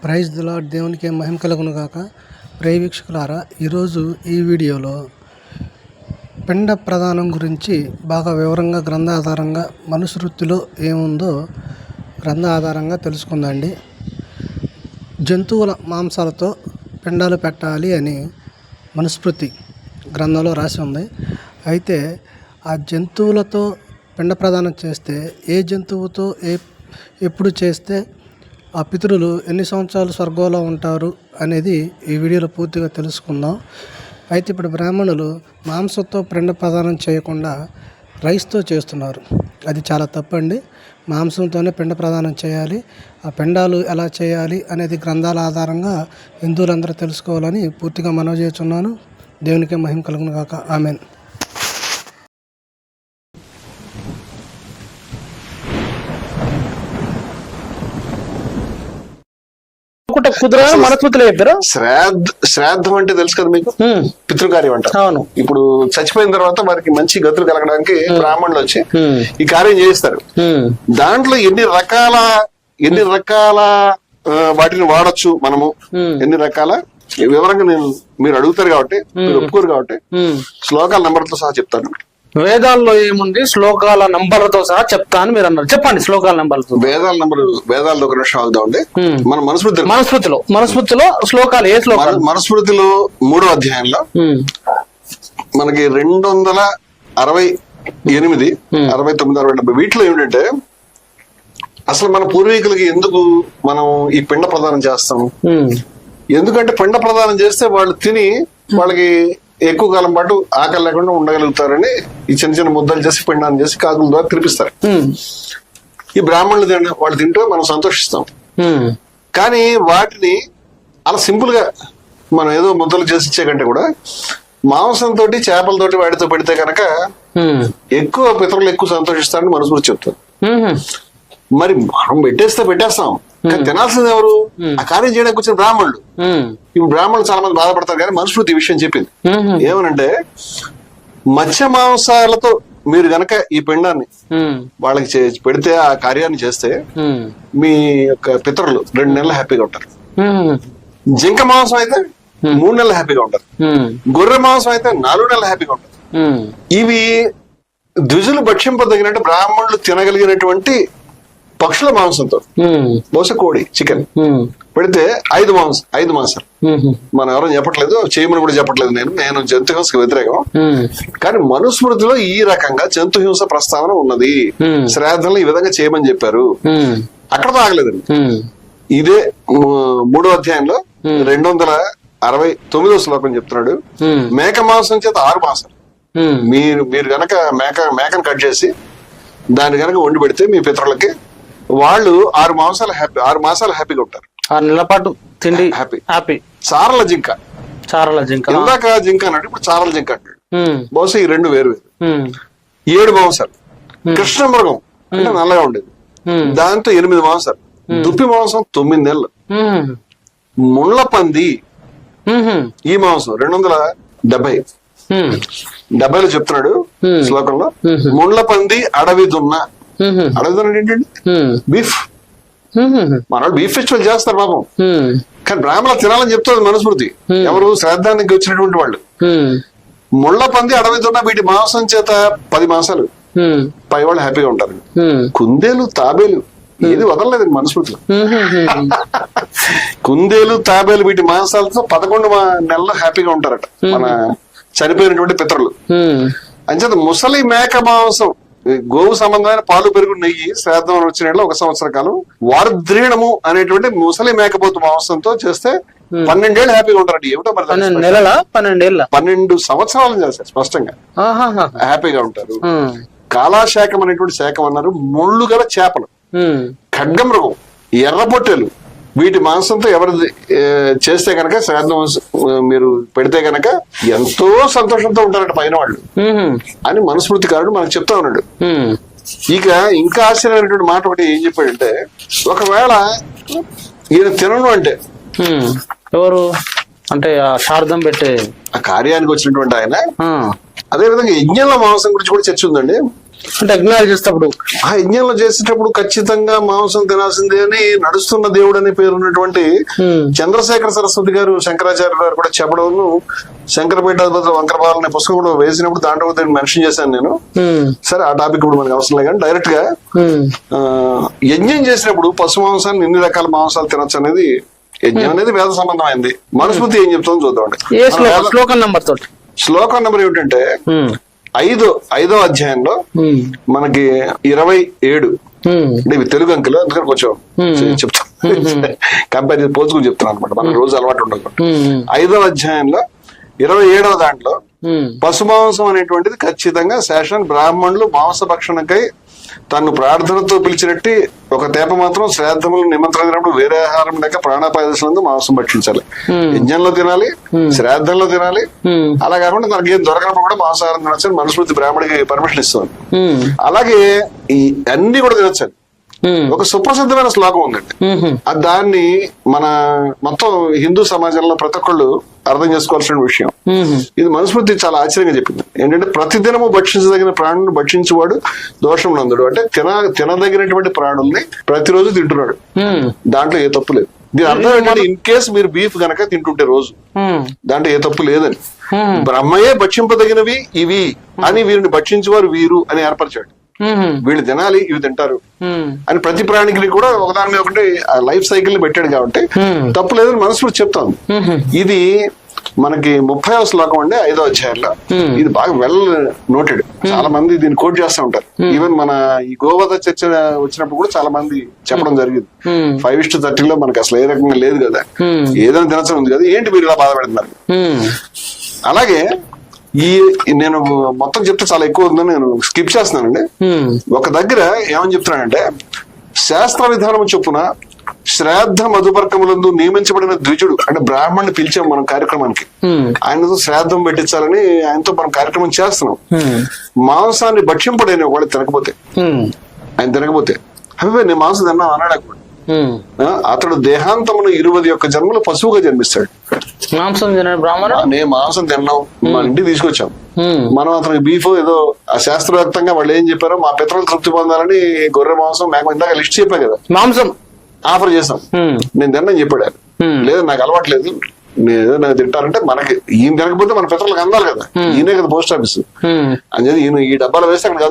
Praise the lord. దేవునికి మహిమ కలుగును గాక. ప్రియ వీక్షకులారా, ఈరోజు ఈ వీడియోలో పిండ ప్రదానం గురించి బాగా వివరంగా గ్రంథాధారంగా మనుస్మృతిలో ఏముందో గ్రంథ ఆధారంగా తెలుసుకుందండి. జంతువుల మాంసాలతో పిండాలు పెట్టాలి అని మనుస్మృతి గ్రంథంలో రాసి ఉంది. అయితే ఆ జంతువులతో పిండ ప్రదానం చేస్తే ఏ జంతువుతో ఎప్పుడు చేస్తే ఆ పితరులు ఎన్ని సంవత్సరాలు స్వర్గంలో ఉంటారు అనేది ఈ వీడియోలో పూర్తిగా తెలుసుకుందాం. అయితే ఇప్పుడు బ్రాహ్మణులు మాంసంతో పిండ ప్రదానం చేయకుండా రైస్తో చేస్తున్నారు. అది చాలా తప్పండి. మాంసంతోనే పిండ ప్రదానం చేయాలి. ఆ పిండాలు ఎలా చేయాలి అనేది గ్రంథాల ఆధారంగా హిందువులందరూ తెలుసుకోవాలని పూర్తిగా మనవి చేస్తున్నాను. దేవునికే మహిమ కలుగును గాక. ఆమేన్. కుదరా మనస్మృతిలో చెప్పారు. శ్రాద్ధం అంటే తెలుసు కదా మీకు, పితృకార్యం అంట. అవును. ఇప్పుడు చచ్చిపోయిన తర్వాత వారికి మంచి గతులు కలగడానికి బ్రాహ్మణులు వచ్చి ఈ కార్యం చేయిస్తారు. దాంట్లో ఎన్ని రకాల వాటిని వాడచ్చు మనము, ఎన్ని రకాల వివరంగా మీరు అడుగుతారు కాబట్టి, మీరు ఒప్పుకోరు కాబట్టి శ్లోకాల నంబర్లతో సహా చెప్తాను. వేదాల్లో ఏముంది శ్లోకాల నంబర్లతో సహా చెప్తాను మీరు అన్నారు. చెప్పండి శ్లోకాల నంబర్లతో. వేదాల్లో ఒక నిమిషం ఆగుదామండి. మన మనుస్మృతిలో శ్లోకాలు ఏ శ్లోకాలు? మనుస్మృతిలో 3వ అధ్యాయంలో మనకి 268, 69, 70 వీటిలో ఏమిటంటే అసలు మన పూర్వీకులకి ఎందుకు మనం ఈ పిండ ప్రదానం చేస్తాం? ఎందుకంటే పిండ ప్రదానం చేస్తే వాళ్ళు తిని వాళ్ళకి ఎక్కువ కాలం పాటు ఆకలి లేకుండా ఉండగలుగుతారని ఈ చిన్న చిన్న ముద్దలు చేసి పిండాన్ని చేసి కాకుల ద్వారా తినిపిస్తారు. ఈ బ్రాహ్మణులు వాళ్ళు తింటూ మనం సంతోషిస్తాం. కానీ వాటిని అలా సింపుల్ గా మనం ఏదో ముద్దలు చేసి ఇచ్చే కంటే కూడా మాంసంతో చేపలతోటి వాటితో పెడితే కనుక ఎక్కువ పితరులు ఎక్కువ సంతోషిస్తారని మనుస్మృతి చెప్తారు. మరి మనం పెట్టేస్తాం, కానీ తినాల్సింది ఎవరు? ఆ కార్యం చేయడానికి వచ్చిన బ్రాహ్మణులు. ఇప్పుడు బ్రాహ్మణులు చాలా మంది బాధపడతారు, కానీ మనుస్మృతి ఈ విషయం చెప్పింది. ఏమనంటే మత్స్య మాంసాలతో మీరు గనక ఈ పిండాన్ని వాళ్ళకి పెడితే, ఆ కార్యాన్ని చేస్తే మీ యొక్క పితరులు 2 నెలలు హ్యాపీగా ఉంటారు. జింక మాంసం అయితే 3 నెలలు హ్యాపీగా ఉంటారు. గొర్రె మాంసం అయితే 4 నెలలు హ్యాపీగా ఉంటారు. ఇవి ద్విజులు భక్షింపదగినట్టు బ్రాహ్మణులు తినగలిగినటువంటి పక్షుల మాంసంతో, బహుశా కోడి, చికెన్ పెడితే 5 మాంసాలు. మనం ఎవరో చెప్పట్లేదు, చేయమని కూడా చెప్పట్లేదు. నేను జంతు హింసకు వ్యతిరేకం. కానీ మనుస్మృతిలో ఈ రకంగా జంతు హింస ప్రస్తావన ఉన్నది. శ్రాద్ధంలో ఈ విధంగా చేయమని చెప్పారు. అక్కడతో ఆగలేదండి. ఇదే 3వ అధ్యాయంలో 269వ శ్లోకం చెప్తున్నాడు. మేక మాంసం చేత 6 మాసాలు మీరు గనక మేకను కట్ చేసి దాన్ని గనక వండి పెడితే మీ పితరులకి, వాళ్ళు 6 మాసాలు హ్యాపీగా ఉంటారు. 6 నెలల పాటు తిండి హ్యాపీ. చారల జింక ఇందాక జింక అన్నాడు, ఇప్పుడు చారల జింక అంటాడు. బహుశా ఈ 2 వేరు. 7 మాంసాలు. కృష్ణ మృగం అంటే నల్లగా ఉండేది, దాంతో 8 మాంసాలు. దుప్పి మాంసం 9 నెలలు. ముళ్ళ పంది ఈ మాంసం 270లో చెప్తున్నాడు శ్లోకంలో. ముళ్ళ పంది, అడవి దున్న. అడవి దున్న ఏంటండి? బీఫ్. మనవాళ్ళు బీఫ్ ఫెస్టివల్ చేస్తారు పాపం, కానీ బ్రాహ్మణులు తినాలని చెప్తుంది మనుస్మృతి. ఎవరు? శ్రాద్ధానికి వచ్చినటువంటి వాళ్ళు. ముళ్ళ పంది, అడవి దున్న వీటి మాంసం చేత 10 మాసాలు పై వాళ్ళు హ్యాపీగా ఉంటారు. కుందేలు, తాబేలు ఏది వదలలేదు మనుస్మృతిలో. కుందేలు, తాబేలు వీటి మాంసాలతో 11 నెలలు హ్యాపీగా ఉంటారట మన చనిపోయినటువంటి పితరులు. అంచేత ముసలి మేక మాంసం, గోవు సంబంధమైన పాలు, పెరుగు, నెయ్యి శ్రాద్ధం వచ్చిన 1 సంవత్సర కాలం. వార్ద్రీణము అనేటువంటి ముసలి మేకపోతు మాంసంతో చేస్తే 12 ఏళ్ళు హ్యాపీగా ఉంటారండి. ఏమిటో మరి 12 సంవత్సరాలు చేస్తారు స్పష్టంగా హ్యాపీగా ఉంటారు. కాలాశాఖం అనేటువంటి శాఖం అన్నారు. ముళ్ళు గల చేపలు, ఖడ్గమృగం, ఎర్రపొట్టెలు వీటి మాంసంతో ఎవరు చేస్తే కనుక, శ్రాద్ధం మీరు పెడితే కనుక ఎంతో సంతోషంతో ఉంటారట పైన వాళ్ళు అని మనుస్మృతికారుడు మనకు చెప్తా ఉన్నాడు. ఇంకా ఆశ్చర్యమైనటువంటి మాట ఒకటి ఏం చెప్పాడంటే, ఒకవేళ ఈయన తినను అంటే, ఎవరు అంటే శార్థం పెట్టే ఆ కార్యానికి వచ్చినటువంటి ఆయన, అదే విధంగా యజ్ఞంలో మాంసం గురించి కూడా చర్చ ఉందండి. అంటే యజ్ఞాలు చేసేటప్పుడు ఆ యజ్ఞంలో చేసేటప్పుడు ఖచ్చితంగా మాంసం తినాల్సిందే అని నడుస్తున్న దేవుడు అనే పేరు ఉన్నటువంటి చంద్రశేఖర సరస్వతి గారు శంకరాచార్య గారు కూడా చెప్పడం, శంకరపీఠాధిపతులు వంకరపాలు అనే పుస్తకం కూడా వేసినప్పుడు దాంట్లో కూడా మెన్షన్ చేశాను నేను. సరే ఆ టాపిక్ ఇప్పుడు మనకి అవసరం లేదు కానీ డైరెక్ట్ గా యజ్ఞం చేసినప్పుడు పశు మాంసాన్ని ఎన్ని రకాల మాంసాలు తినొచ్చు అనేది, యజ్ఞం అనేది వేద సంబంధమైంది. మనుస్మృతి ఏం చెప్తుందో చూద్దామండి. శ్లోకం నెంబర్ తోటి. శ్లోకం నెంబర్ ఏమిటంటే ఐదో అధ్యాయంలో మనకి 27, అంటే ఇవి తెలుగు అంకెలు అందుకని కొంచెం చెప్తాను, కంపేర్ చేసి పోల్చుకుని చెప్తాను అనమాట, మనకు రోజు అలవాటు ఉండదు. 5వ అధ్యాయంలో 27వ దాంట్లో పశుమాంసం అనేటువంటిది ఖచ్చితంగా శేషన్ బ్రాహ్మణులు మాంసభక్షణకై తను ప్రార్థనతో పిలిచినట్టు ఒక తేప మాత్రం శ్రాద్ధములు నిమంత్రించినప్పుడు వేరే ఆహారం లేక ప్రాణాపాయ దశలందు మాంసం భక్షించాలి. యజ్ఞంలో తినాలి, శ్రాద్ధంలో తినాలి, అలా కాకుండా తనకి ఏం దొరకనప్పుడు కూడా మాంసాహారం తినొచ్చని మనుస్మృతి బ్రాహ్మడికి పర్మిషన్ ఇస్తుంది. అలాగే ఈ అన్ని కూడా తినొచ్చండి. ఒక సుప్రసిద్ధమైన శ్లోకం ఉందండి, దాన్ని మన మొత్తం హిందూ సమాజంలో ప్రతి ఒక్కళ్ళు అర్థం చేసుకోవాల్సిన విషయం. ఇది మనుస్మృతి చాలా ఆశ్చర్యంగా చెప్పింది. ఏంటంటే ప్రతిదినము భక్షించదగిన ప్రాణులను భక్షించేవాడు దోషం నందుడు. అంటే తినదగినటువంటి ప్రాణుల్ని ప్రతిరోజు తింటున్నాడు, దాంట్లో ఏ తప్పు లేదు. దీని అర్థం ఏంటంటే ఇన్ కేసు మీరు బీఫ్ గనక తింటుంటే రోజు, దాంట్లో ఏ తప్పు లేదని, బ్రహ్మయే భక్షింపదగినవి ఇవి అని వీరిని భక్షించేవారు వీరు అని ఏర్పరిచాడు. వీళ్ళు తినాలి, ఇవి తింటారు అని ప్రతి ప్రాణికి కూడా ఒకదాని మీద ఒకటి లైఫ్ సైకిల్ ని పెట్టాడు కాబట్టి తప్పు లేదని మనస్ఫూర్తి చెప్తాను. ఇది మనకి 30వ శ్లోకం అండి 5వ అధ్యాయంలో. ఇది బాగా వెల్ నోటెడ్, చాలా మంది దీన్ని కోట్ చేస్తూ ఉంటారు. ఈవెన్ మన ఈ గోవధ చర్చ వచ్చినప్పుడు కూడా చాలా మంది చెప్పడం జరిగింది. 5:30 మనకి అసలు ఏ రకంగా లేదు కదా, ఏదైనా తినచ్చని ఉంది కదా, ఏంటి మీరు ఇలా బాధపడుతున్నారు. అలాగే నేను మొత్తం చెప్తే చాలా ఎక్కువ ఉందని నేను స్కిప్ చేస్తున్నానండి. ఒక దగ్గర ఏమని చెప్తున్నానంటే, శాస్త్ర విధానం చొప్పున శ్రాద్ధ మధుపర్కములందు నియమించబడిన ద్విజుడు, అంటే బ్రాహ్మణ్ణి పిలిచాం మనం కార్యక్రమానికి, ఆయనతో శ్రాద్ధం పెట్టించాలని ఆయనతో మనం కార్యక్రమం చేస్తున్నాం. మాంసాన్ని భక్షింపడైన ఒకవేళ తినకపోతే, ఆయన తినకపోతే అవి నేను మాంసం తిన్నా అన్నాడు. అతడు దేహాంతమును 21 జన్మలు పశువుగా జన్మిస్తాడు. మాంసం తిన్నాం, మన ఇంటికి తీసుకొచ్చాం మనం, అతనికి బీఫ్ ఏదో శాస్త్రవ్యాప్తంగా వాళ్ళు ఏం చెప్పారో మా పితరులు తృప్తి పొందాలని గొర్రె మాంసం మేక ఇందాక లిస్ట్ చెప్పా కదా, మాంసం ఆఫర్ చేసాం. నేను తిన్నాను చెప్పాడు. లేదు నాకు అలవాట్లేదు, నేను తింటారంటే మనకి ఈయన తినకపోతే మన పితరులకు అందాలి కదా, ఈయనే కదా పోస్ట్ ఆఫీస్ అని చెప్పి ఈయన ఈ డబ్బాలో వేస్తే అక్కడ